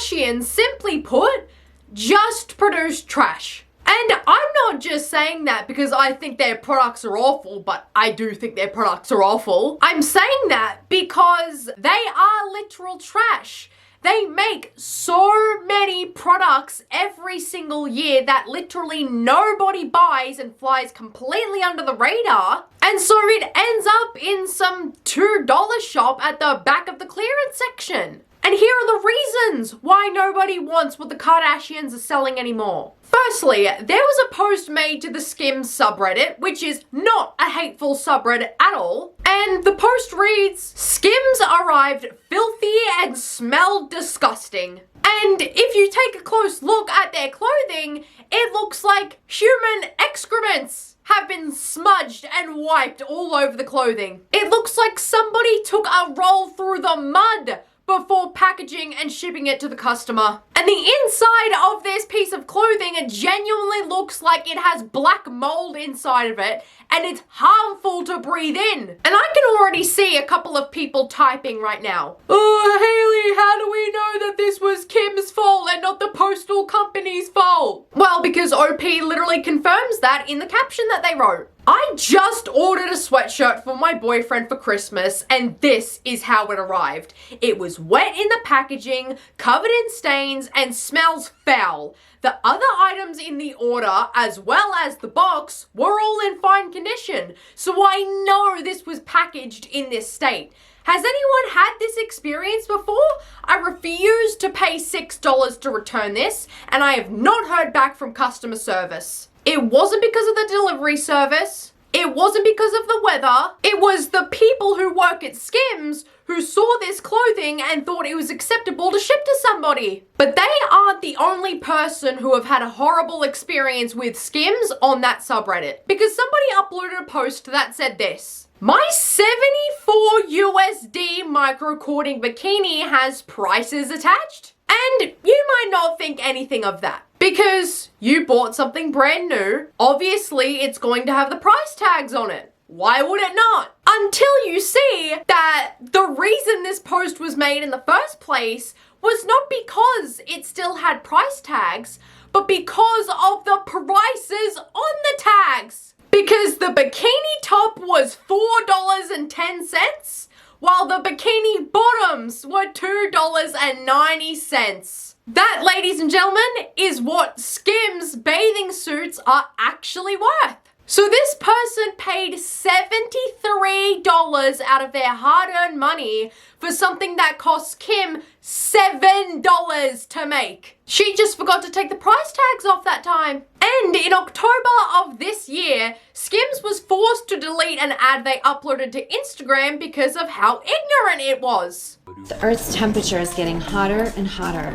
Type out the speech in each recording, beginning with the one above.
Kardashians, simply put, just produce trash. And I'm not just saying that because I think their products are awful, but I do think their products are awful. I'm saying that because they are literal trash. They make so many products every single year that literally nobody buys and flies completely under the radar. And so it ends up in some $2 shop at the back of the clearance section. And here are the reasons why nobody wants what the Kardashians are selling anymore. Firstly, there was a post made to the Skims subreddit, which is not a hateful subreddit at all. And the post reads, "Skims arrived filthy and smelled disgusting." And if you take a close look at their clothing, it looks like human excrements have been smudged and wiped all over the clothing. It looks like somebody took a roll through the mud before packaging and shipping it to the customer. And the inside of this piece of clothing, it genuinely looks like it has black mold inside of it, and it's harmful to breathe in. And I can already see a couple of people typing right now. "Oh, Hayley, how do we know that this was Kim's fault and not the postal company's fault?" Well, because OP literally confirms that in the caption that they wrote. "I just ordered a sweatshirt for my boyfriend for Christmas, and this is how it arrived. It was wet in the packaging, covered in stains, and smells foul. The other items in the order, as well as the box, were all in fine condition, so I know this was packaged in this state. Has anyone had this experience before? I refuse to pay $6 to return this, and I have not heard back from customer service." It wasn't because of the delivery service. It wasn't because of the weather. It was the people who work at Skims who saw this clothing and thought it was acceptable to ship to somebody. But they aren't the only person who have had a horrible experience with Skims on that subreddit. Because somebody uploaded a post that said this: "My 74 USD micro-cording bikini has prices attached." And you might not think anything of that. Because you bought something brand new, obviously it's going to have the price tags on it. Why would it not? Until you see that the reason this post was made in the first place was not because it still had price tags, but because of the prices on the tags. Because the bikini top was $4.10, while the bikini bottoms were $2.90. That, ladies and gentlemen, is what Skims bathing suits are actually worth. So this person paid $73 out of their hard-earned money for something that cost Kim $7 to make. She just forgot to take the price tags off that time. And in October of this year, Skims was forced to delete an ad they uploaded to Instagram because of how ignorant it was. The Earth's temperature is getting hotter and hotter.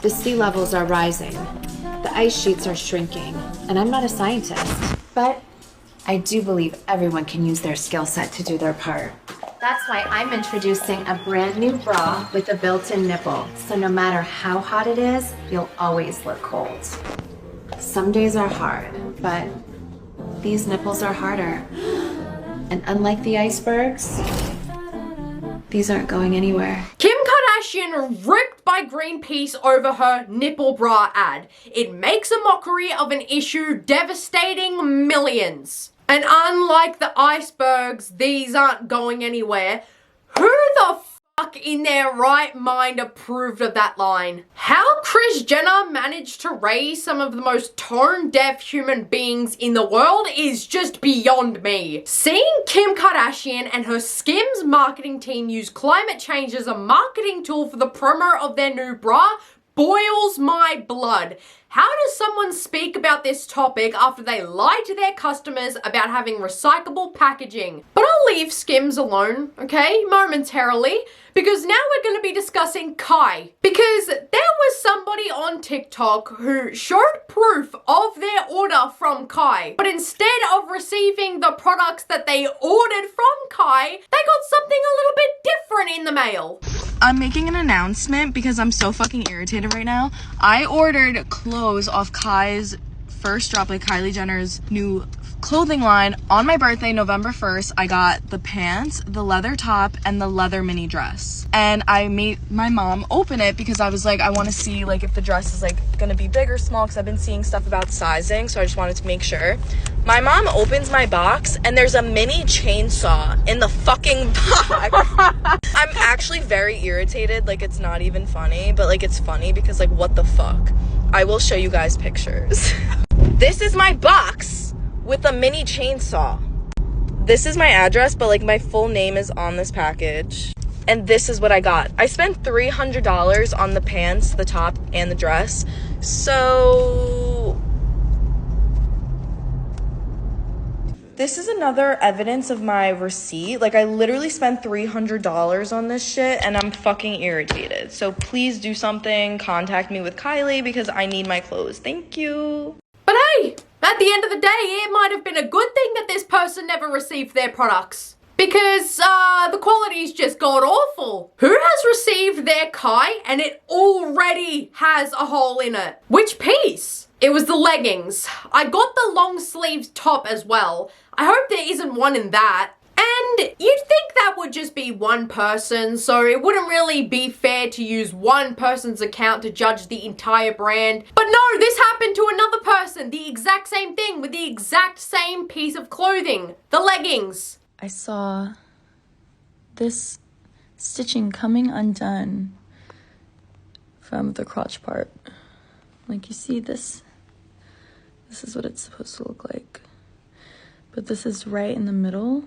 The sea levels are rising. The ice sheets are shrinking. And I'm not a scientist, but I do believe everyone can use their skill set to do their part. That's why I'm introducing a brand new bra with a built-in nipple. So no matter how hot it is, you'll always look cold. Some days are hard, but these nipples are harder. And unlike the icebergs, these aren't going anywhere. Kim Kardashian ripped by Greenpeace over her nipple bra ad. It makes a mockery of an issue devastating millions. And unlike the icebergs, these aren't going anywhere. Who the fuck in their right mind approved of that line? How Kris Jenner managed to raise some of the most tone-deaf human beings in the world is just beyond me. Seeing Kim Kardashian and her Skims marketing team use climate change as a marketing tool for the promo of their new bra boils my blood. How does someone speak about this topic after they lie to their customers about having recyclable packaging? But I'll leave Skims alone, okay, momentarily, because now we're going to be discussing Kai. Because there was somebody on TikTok who showed proof of their order from Kai, but instead of receiving the products that they ordered from Kai, they got something a little bit different in the mail. I'm making an announcement because I'm so fucking irritated right now. I ordered clothes off Kai's first drop, like Kylie Jenner's new clothing line on my birthday, November 1st. I got the pants, the leather top, and the leather mini dress. And I made my mom open it because I was like, I want to see like if the dress is like gonna be big or small, because I've been seeing stuff about sizing, so I just wanted to make sure. My mom opens my box and there's a mini chainsaw in the fucking box. I'm actually very irritated. Like, it's not even funny, but like it's funny because like what the fuck. I will show you guys pictures. This is my box with a mini chainsaw. This is my address, but like my full name is on this package. And this is what I got. I spent $300 on the pants, the top, and the dress. So this is another evidence of my receipt. Like, I literally spent $300 on this shit and I'm fucking irritated. So please do something. Contact me with Kylie because I need my clothes. Thank you. But hey, at the end of the day, it might have been a good thing that this person never received their products. Because the quality's just god awful. Who has received their Kai and it already has a hole in it? Which piece? It was the leggings. I got the long sleeved top as well. I hope there isn't one in that. And you'd think that would just be one person, so it wouldn't really be fair to use one person's account to judge the entire brand. But no, this happened to another person. The exact same thing with the exact same piece of clothing. The leggings. I saw this stitching coming undone from the crotch part. Like, you see this? This is what it's supposed to look like. But this is right in the middle.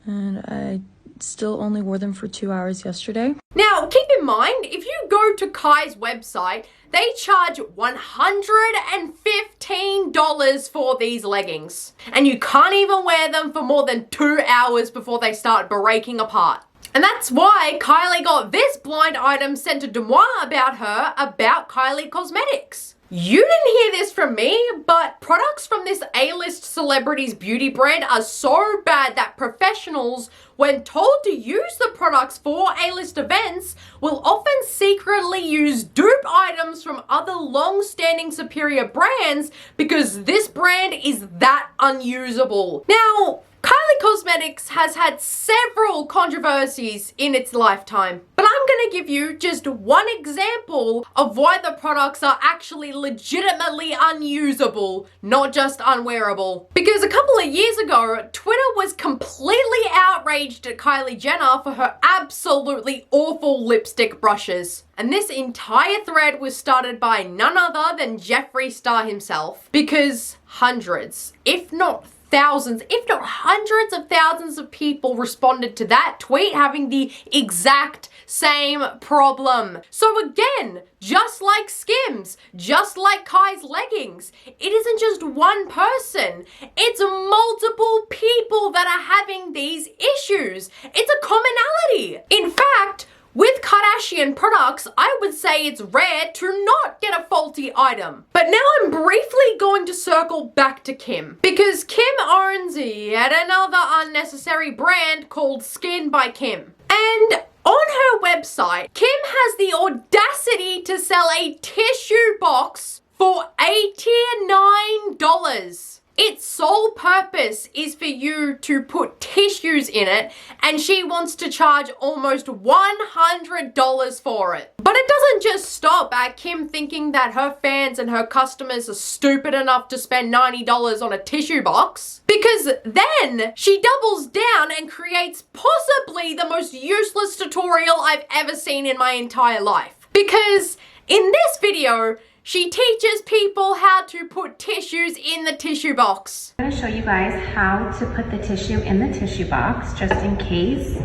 And I still only wore them for 2 hours yesterday. Now, keep in mind, if you go to Kai's website, they charge $115 for these leggings. And you can't even wear them for more than 2 hours before they start breaking apart. And that's why Kylie got this blind item sent to Demois about her, about Kylie Cosmetics. You didn't hear this from me, but products from this A-list celebrity's beauty brand are so bad that professionals, when told to use the products for A-list events, will often secretly use dupe items from other long-standing superior brands because this brand is that unusable. Now, Kylie Cosmetics has had several controversies in its lifetime, but I'm gonna give you just one example of why the products are actually legitimately unusable, not just unwearable. Because a couple of years ago, Twitter was completely outraged at Kylie Jenner for her absolutely awful lipstick brushes. And this entire thread was started by none other than Jeffree Star himself, because hundreds, if not thousands, if not hundreds of thousands of people responded to that tweet having the exact same problem. So again, just like Skims, just like Kai's leggings, it isn't just one person, it's multiple people that are having these issues. It's a commonality. In fact, with Kardashian products, I would say it's rare to not get a faulty item. But now I'm briefly going to circle back to Kim, because Kim owns yet another unnecessary brand called Skin by Kim. And on her website, Kim has the audacity to sell a tissue box for $89. Its sole purpose is for you to put tissues in it, and she wants to charge almost $100 for it. But it doesn't just stop at Kim thinking that her fans and her customers are stupid enough to spend $90 on a tissue box, because then she doubles down and creates possibly the most useless tutorial I've ever seen in my entire life. Because in this video, she teaches people how to put tissues in the tissue box. I'm going to show you guys how to put the tissue in the tissue box, just in case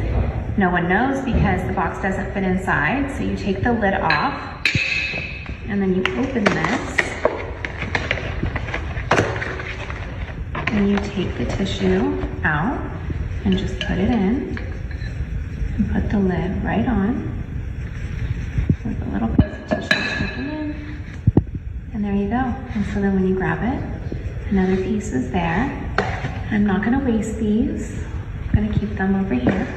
no one knows, because the box doesn't fit inside. So you take the lid off, and then you open this, and you take the tissue out and just put it in, and put the lid right on with a little piece of tissue sticking in. And there you go. And so then when you grab it, another piece is there. I'm not gonna waste these. I'm gonna keep them over here.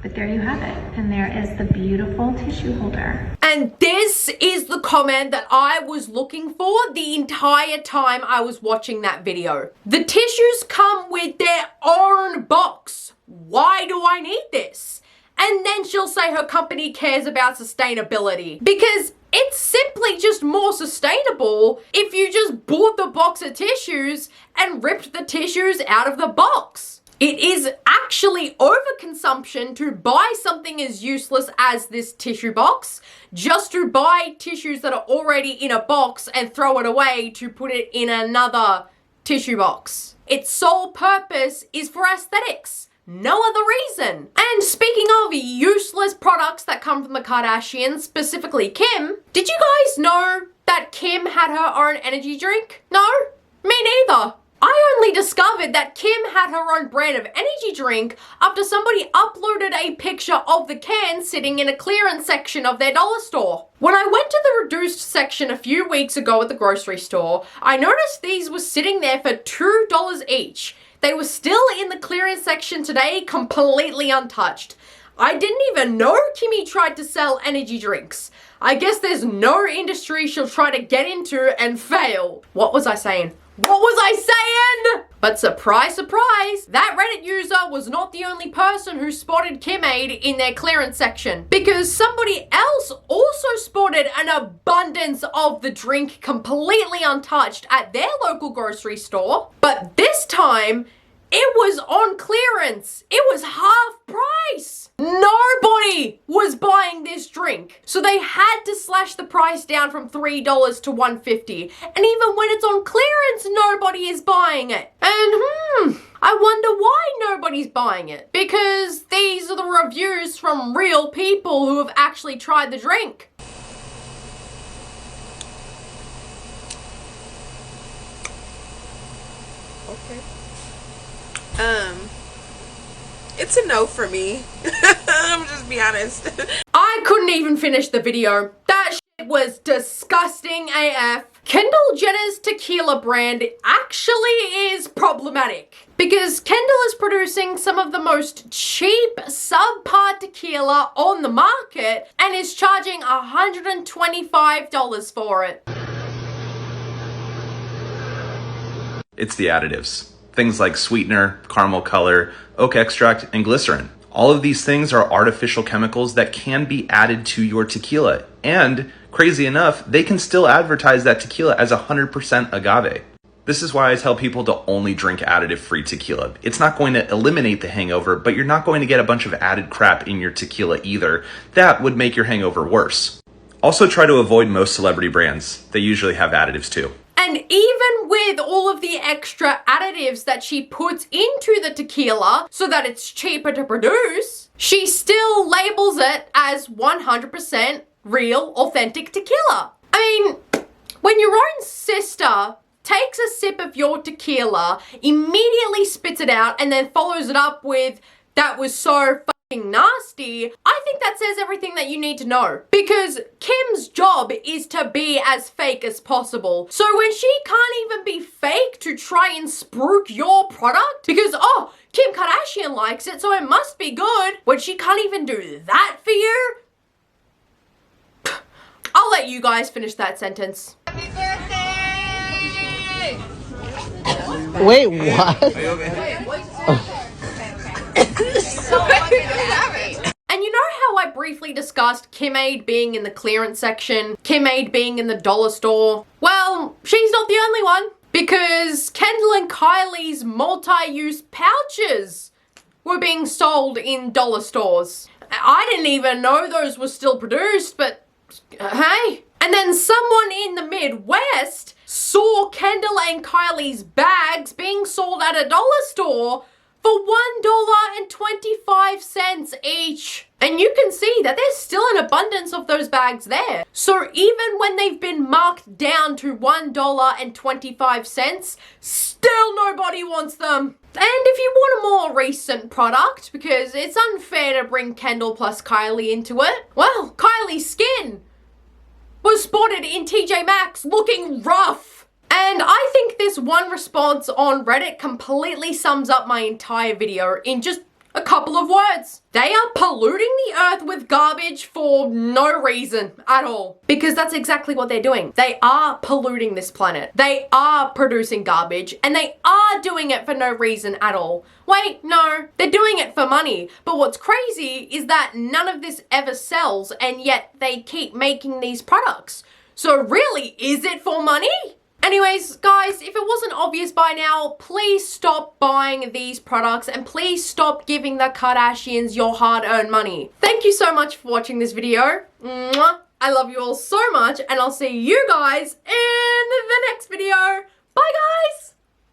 But there you have it. And there is the beautiful tissue holder. And And this is the comment that I was looking for the entire time I was watching that video. The tissues come with their own box. Why do I need this? And then she'll say her company cares about sustainability because it's simply just more sustainable if you just bought the box of tissues and ripped the tissues out of the box. It is actually overconsumption to buy something as useless as this tissue box, just to buy tissues that are already in a box and throw it away to put it in another tissue box. Its sole purpose is for aesthetics. No other reason. And speaking of useless products that come from the Kardashians, specifically Kim, did you guys know that Kim had her own energy drink? No? Me neither. I only discovered that Kim had her own brand of energy drink after somebody uploaded a picture of the can sitting in a clearance section of their dollar store. When I went to the reduced section a few weeks ago at the grocery store, I noticed these were sitting there for $2 each. They were still in the clearance section today, completely untouched. I didn't even know Kimmy tried to sell energy drinks. I guess there's no industry she'll try to get into and fail. What was I saying? What was I saying? But surprise, surprise, that Reddit user was not the only person who spotted Kim-Aid in their clearance section, because somebody else also spotted an abundance of the drink completely untouched at their local grocery store. But this time, it was on clearance. It was half price. Nobody was buying this drink. So they had to slash the price down from $3 to $1.50. And even when it's on clearance, nobody is buying it. And I wonder why nobody's buying it. Because these are the reviews from real people who have actually tried the drink. Okay. It's a no for me. I'm just be honest. I couldn't even finish the video. That shit was disgusting AF. Kendall Jenner's tequila brand actually is problematic because Kendall is producing some of the most cheap subpar tequila on the market and is charging $125 for it. It's the additives. Things like sweetener, caramel color, oak extract, and glycerin. All of these things are artificial chemicals that can be added to your tequila. And, crazy enough, they can still advertise that tequila as 100% agave. This is why I tell people to only drink additive-free tequila. It's not going to eliminate the hangover, but you're not going to get a bunch of added crap in your tequila either. That would make your hangover worse. Also try to avoid most celebrity brands. They usually have additives too. And even with all of the extra additives that she puts into the tequila so that it's cheaper to produce, she still labels it as 100% real, authentic tequila. I mean, when your own sister takes a sip of your tequila, immediately spits it out, and then follows it up with, "That was so fucking nasty," I think that says everything that you need to know. Because Kim's job is to be as fake as possible. So when she can't even be fake to try and spruik your product, because, oh, Kim Kardashian likes it, so it must be good, when she can't even do that for you, I'll let you guys finish that sentence. Happy birthday! Wait, what? And you know how I briefly discussed Kim-Aid being in the clearance section, Kim-Aid being in the dollar store? Well, she's not the only one, because Kendall and Kylie's multi-use pouches were being sold in dollar stores. I didn't even know those were still produced, but hey. And then someone in the Midwest saw Kendall and Kylie's bags being sold at a dollar store for $1.25 each. And you can see that there's still an abundance of those bags there. So even when they've been marked down to $1.25, still nobody wants them. And if you want a more recent product, because it's unfair to bring Kendall plus Kylie into it, well, Kylie's skin was spotted in TJ Maxx looking rough. And I think this one response on Reddit completely sums up my entire video in just A couple of words. They are polluting the earth with garbage for no reason at all. Because that's exactly what they're doing. They are polluting this planet. They are producing garbage and they are doing it for no reason at all. Wait, no, they're doing it for money. But what's crazy is that none of this ever sells and yet they keep making these products. So really, is it for money? Anyways, guys, if it wasn't obvious by now, please stop buying these products and please stop giving the Kardashians your hard-earned money. Thank you so much for watching this video. Mwah. I love you all so much and I'll see you guys in the next video. Bye, guys!